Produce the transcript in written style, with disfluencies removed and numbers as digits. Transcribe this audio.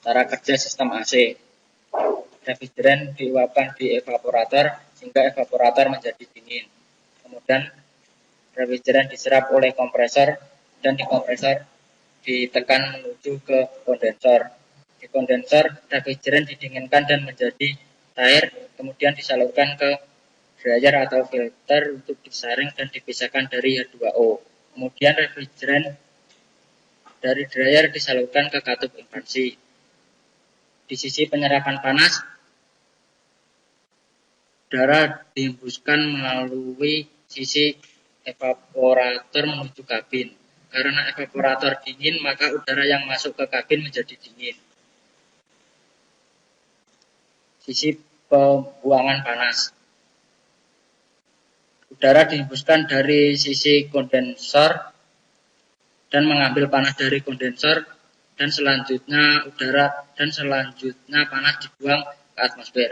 Cara kerja sistem AC. Refrigeran diuapkan di evaporator sehingga evaporator menjadi dingin. Kemudian refrigeran diserap oleh kompresor dan di kompresor ditekan menuju ke kondensor. Di kondensor refrigeran didinginkan dan menjadi cair, kemudian disalurkan ke dryer atau filter untuk disaring dan dipisahkan dari H2O. Kemudian refrigeran dari dryer disalurkan ke katup ekspansi. Di sisi penyerapan panas, udara dihembuskan melalui sisi evaporator menuju kabin. Karena evaporator dingin, maka udara yang masuk ke kabin menjadi dingin. Sisi pembuangan panas, udara dihembuskan dari sisi kondensor dan mengambil panas dari kondensor, dan selanjutnya panas dibuang ke atmosfer.